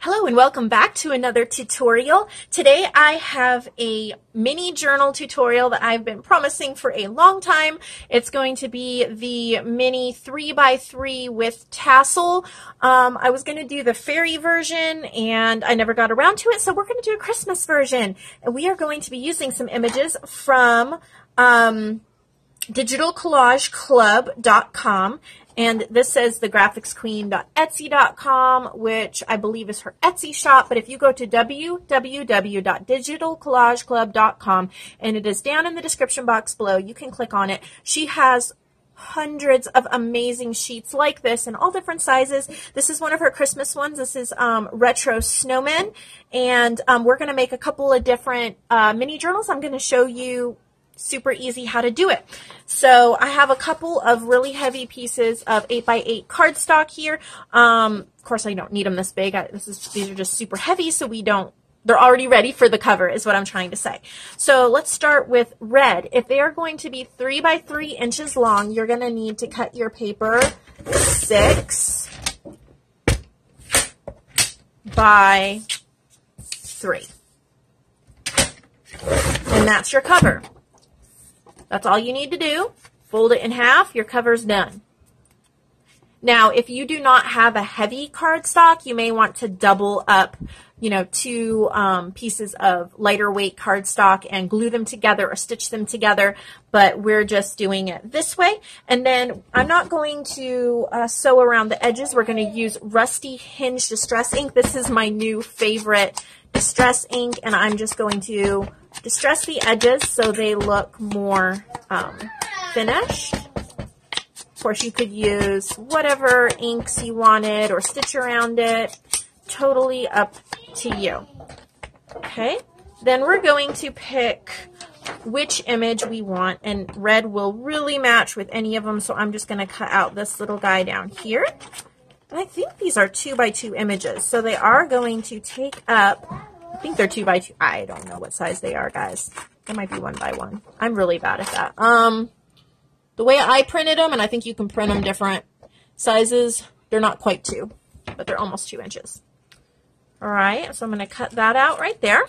Hello and welcome back to another tutorial. Today I have a mini journal tutorial that I've been promising for a long time. It's going to be the mini 3x3 with Tassel. I was going to do the fairy version and I never got around to it, so we're going to do a Christmas version. And we are going to be using some images from DigitalCollageClub.com. And this says thegraphicsqueen.etsy.com, which I believe is her Etsy shop. But if you go to www.digitalcollageclub.com, and it is down in the description box below, you can click on it. She has hundreds of amazing sheets like this in all different sizes. This is one of her Christmas ones. This is retro snowmen. And we're going to make a couple of different mini journals. I'm going to show you super easy how to do it. So I have a couple of really heavy pieces of 8x8 cardstock here. Of course, I don't need them this big. These are just super heavy, so they're already ready for the cover is what I'm trying to say. So let's start with red. If they are going to be 3x3 inches long, you're going to need to cut your paper 6 by 3. And that's your cover. That's all you need to do. Fold it in half. Your cover's done. Now, if you do not have a heavy cardstock, you may want to double up, two pieces of lighter weight cardstock and glue them together or stitch them together. But we're just doing it this way. And then I'm not going to sew around the edges. We're going to use Rusty Hinge Distress ink. This is my new favorite distress ink, and I'm just going to distress the edges so they look more finished. Of course, you could use whatever inks you wanted or stitch around it. Totally up to you. Okay, then we're going to pick which image we want, and red will really match with any of them, so I'm just going to cut out this little guy down here. And I think these are 2x2 images, so they are going to take up, I think they're 2x2. I don't know what size they are, guys. They might be 1x1. I'm really bad at that. The way I printed them, and I think you can print them different sizes, they're not quite 2, but they're almost 2 inches. All right, so I'm going to cut that out right there.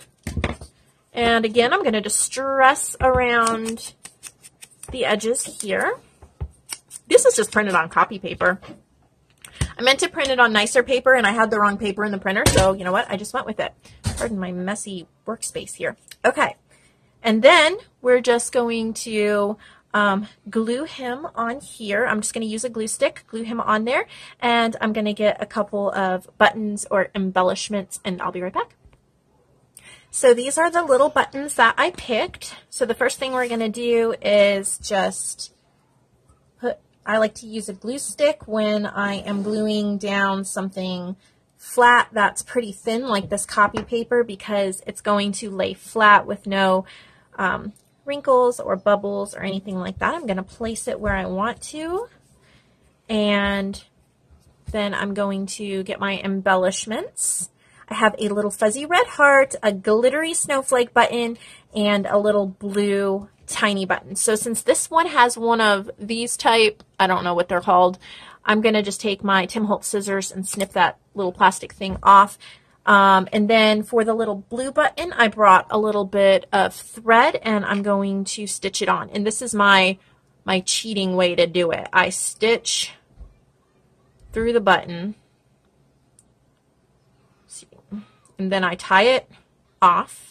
And again, I'm going to distress around the edges here. This is just printed on copy paper. I meant to print it on nicer paper, and I had the wrong paper in the printer, so you know what? I just went with it. Pardon my messy workspace here. Okay, and then we're just going to glue him on here. I'm just going to use a glue stick, glue him on there, and I'm going to get a couple of buttons or embellishments, and I'll be right back. So these are the little buttons that I picked. So the first thing we're going to do is just I like to use a glue stick when I am gluing down something flat that's pretty thin, like this copy paper, because it's going to lay flat with no wrinkles or bubbles or anything like that. I'm going to place it where I want to, and then I'm going to get my embellishments. I have a little fuzzy red heart, a glittery snowflake button, and a little blue tiny button. So since this one has one of these type, I don't know what they're called, I'm going to just take my Tim Holtz scissors and snip that little plastic thing off. And then for the little blue button, I brought a little bit of thread, and I'm going to stitch it on. And this is my cheating way to do it. I stitch through the button, and then I tie it off.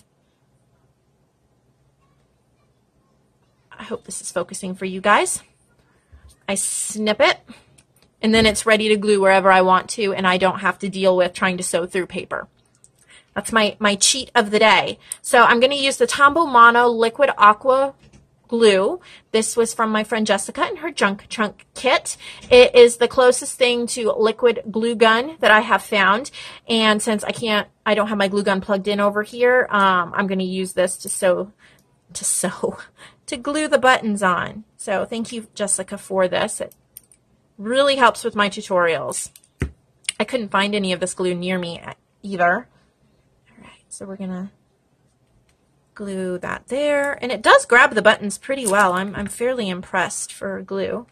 I hope this is focusing for you guys. I snip it, and then it's ready to glue wherever I want to, and I don't have to deal with trying to sew through paper. That's my cheat of the day. So I'm going to use the Tombow Mono Liquid Aqua glue. This was from my friend Jessica and her Junk Trunk kit. It is the closest thing to liquid glue gun that I have found, and since I don't have my glue gun plugged in over here, I'm going to use this to glue the buttons on. So thank you, Jessica, for this. It really helps with my tutorials. I couldn't find any of this glue near me either. All right, so we're gonna glue that there, and it does grab the buttons pretty well. I'm fairly impressed for glue.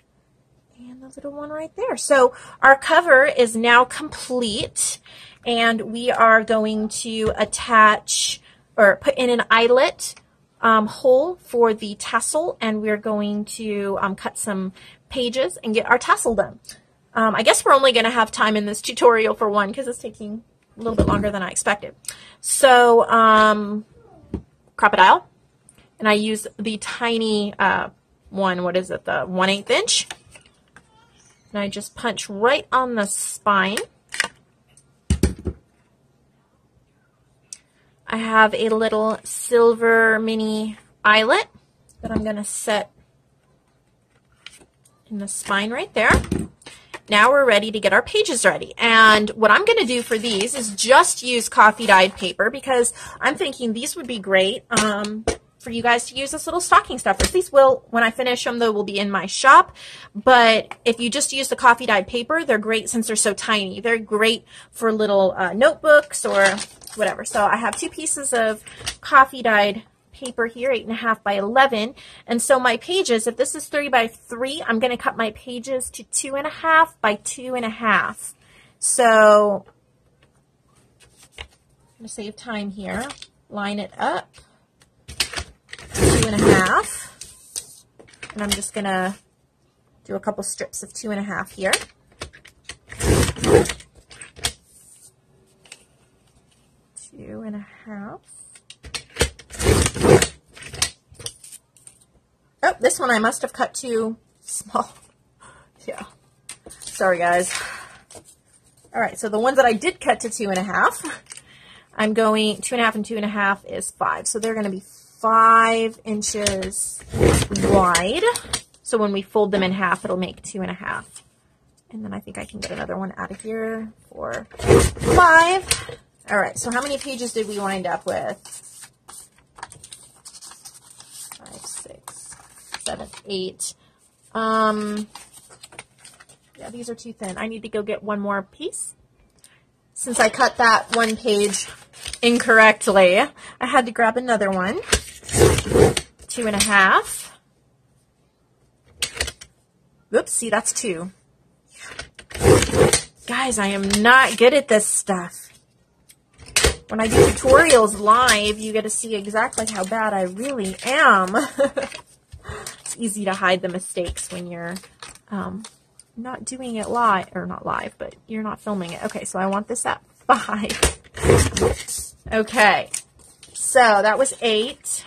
And the little one right there. So our cover is now complete, and we are going to attach or put in an eyelet hole for the tassel, and we're going to cut some pages and get our tassel done. I guess we're only going to have time in this tutorial for one because it's taking a little bit longer than I expected. So crocodile, and I use the tiny one, what is it, the 1/8 inch, and I just punch right on the spine. I have a little silver mini eyelet that I'm going to set in the spine right there. Now we're ready to get our pages ready. And what I'm going to do for these is just use coffee dyed paper, because I'm thinking these would be great for you guys to use as little stocking stuffers. These will, when I finish them, they will be in my shop. But if you just use the coffee dyed paper, they're great since they're so tiny. They're great for little notebooks or whatever. So I have 2 pieces of coffee dyed paper here, 8.5 by 11. And so my pages, if this is 3 by 3, I'm going to cut my pages to 2.5 by 2.5. So I'm going to save time here. Line it up, 2.5. And I'm just going to do a couple strips of 2.5 here. Two and a half. Oh, this one I must have cut too small. Yeah. Sorry, guys. All right, so the ones that I did cut to 2.5, I'm going 2.5 and 2.5 is 5. So they're going to be 5 inches wide. So when we fold them in half, it'll make 2.5. And then I think I can get another one out of here for 5. All right, so how many pages did we wind up with? 5, 6, 7, 8. Yeah, these are too thin. I need to go get one more piece. Since I cut that one page incorrectly, I had to grab another one. 2.5. Oops, see, that's 2. Guys, I am not good at this stuff. When I do tutorials live, you get to see exactly how bad I really am. It's easy to hide the mistakes when you're not doing it live, or not live, but you're not filming it. Okay, so I want this at 5. Okay, so that was 8.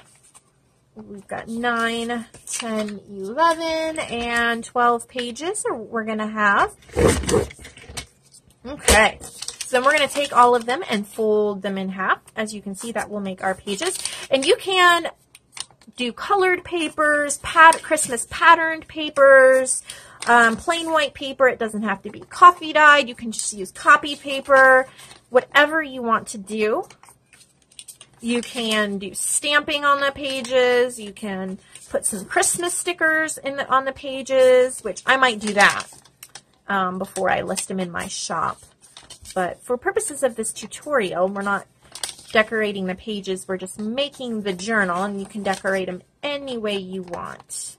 We've got 9, 10, 11, and 12 pages we're going to have. Okay, so then we're going to take all of them and fold them in half. As you can see, that will make our pages. And you can do colored papers, Christmas patterned papers, plain white paper. It doesn't have to be coffee dyed. You can just use copy paper, whatever you want to do. You can do stamping on the pages. You can put some Christmas stickers on the pages, which I might do that before I list them in my shop. But for purposes of this tutorial, we're not decorating the pages. We're just making the journal, and you can decorate them any way you want.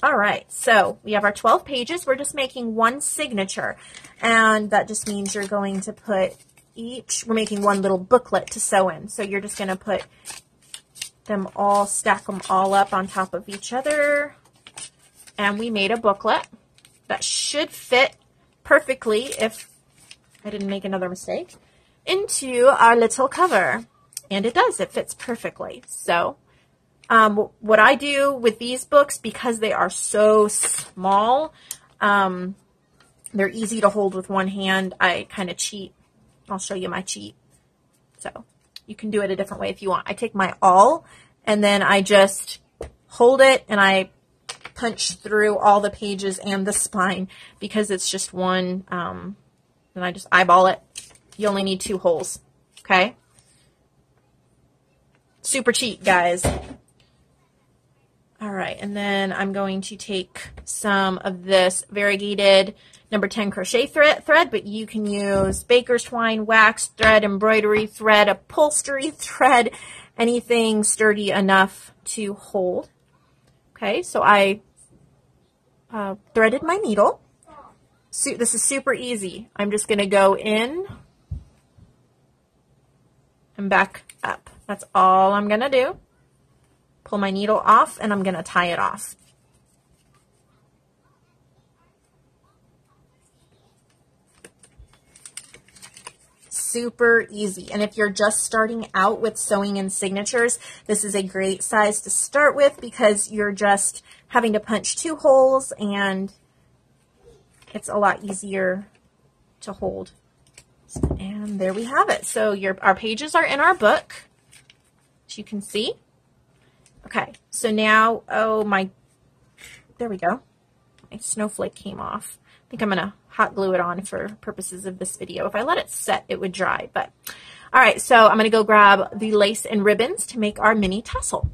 All right, so we have our 12 pages. We're just making one signature, and that just means you're going to put we're making one little booklet to sew in. So you're just going to put them all, stack them all up on top of each other. And we made a booklet that should fit perfectly, if I didn't make another mistake, into our little cover. And it does, it fits perfectly. So what I do with these books, because they are so small, they're easy to hold with one hand. I kind of cheat. I'll show you my cheat. So you can do it a different way if you want. I take my awl and then I just hold it and I punch through all the pages and the spine because it's just one, and I just eyeball it. You only need 2 holes, okay? Super cheat, guys. All right, and then I'm going to take some of this variegated number 10 crochet thread, but you can use baker's twine, wax thread, embroidery thread, upholstery thread, anything sturdy enough to hold. Okay, so I threaded my needle. So this is super easy. I'm just going to go in and back up. That's all I'm going to do. Pull my needle off and I'm going to tie it off. Super easy. And if you're just starting out with sewing and signatures, this is a great size to start with because you're just having to punch 2 holes and it's a lot easier to hold. And there we have it. So our pages are in our book, as you can see. Okay, so now, there we go. My snowflake came off. I think I'm going to hot glue it on for purposes of this video. If I let it set, it would dry. But all right, so I'm going to go grab the lace and ribbons to make our mini tassel.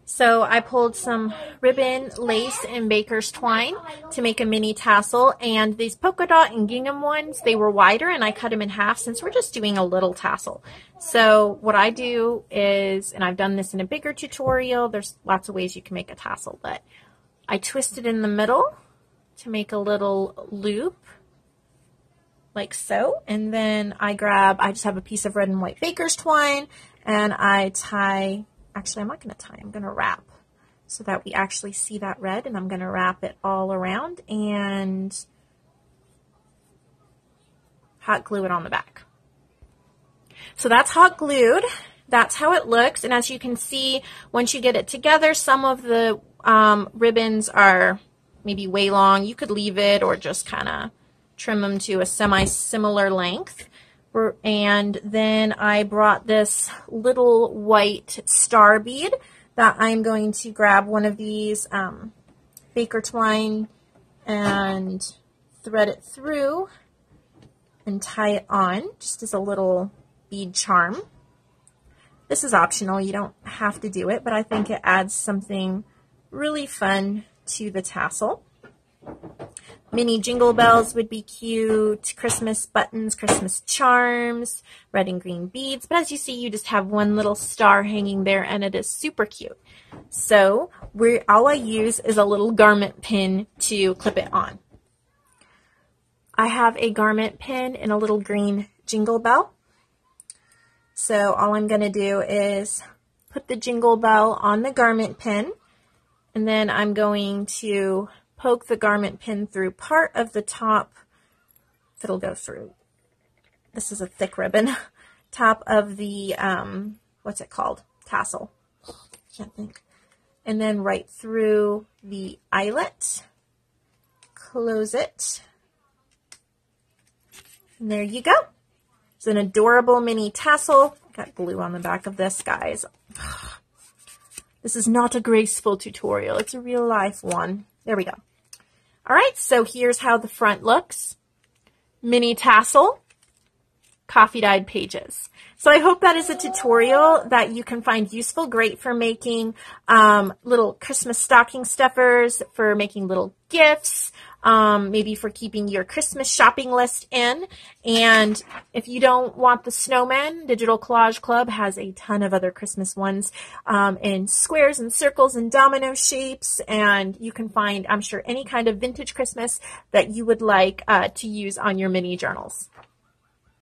So I pulled some ribbon, lace, and baker's twine to make a mini tassel. And these polka dot and gingham ones, they were wider, and I cut them in half since we're just doing a little tassel. So what I do is, and I've done this in a bigger tutorial, there's lots of ways you can make a tassel, but I twist it in the middle to make a little loop like so. And then I just have a piece of red and white baker's twine, and I tie, actually I'm not going to tie, I'm going to wrap so that we actually see that red, and I'm going to wrap it all around and hot glue it on the back. So that's hot glued. That's how it looks. And as you can see, once you get it together, some of the ribbons are maybe way long. You could leave it or just kind of trim them to a semi-similar length. And then I brought this little white star bead that I'm going to grab one of these baker twine and thread it through and tie it on just as a little bead charm. This is optional. You don't have to do it, but I think it adds something really fun to the tassel. Mini jingle bells would be cute, Christmas buttons, Christmas charms, red and green beads. But as you see, you just have one little star hanging there, and it is super cute. So all I use is a little garment pin to clip it on. I have a garment pin and a little green jingle bell. So all I'm going to do is put the jingle bell on the garment pin, and then I'm going to poke the garment pin through part of the top that'll go through. This is a thick ribbon. Top of the, what's it called? Tassel. Can't think. And then right through the eyelet. Close it. And there you go. It's an adorable mini tassel. Got glue on the back of this, guys. This is not a graceful tutorial. It's a real life one. There we go. All right, so here's how the front looks. Mini tassel, coffee dyed pages. So I hope that is a tutorial that you can find useful, great for making little Christmas stocking stuffers, for making little gifts, maybe for keeping your Christmas shopping list in. And if you don't want the snowmen, Digital Collage Club has a ton of other Christmas ones in squares and circles and domino shapes. And you can find, I'm sure, any kind of vintage Christmas that you would like to use on your mini journals.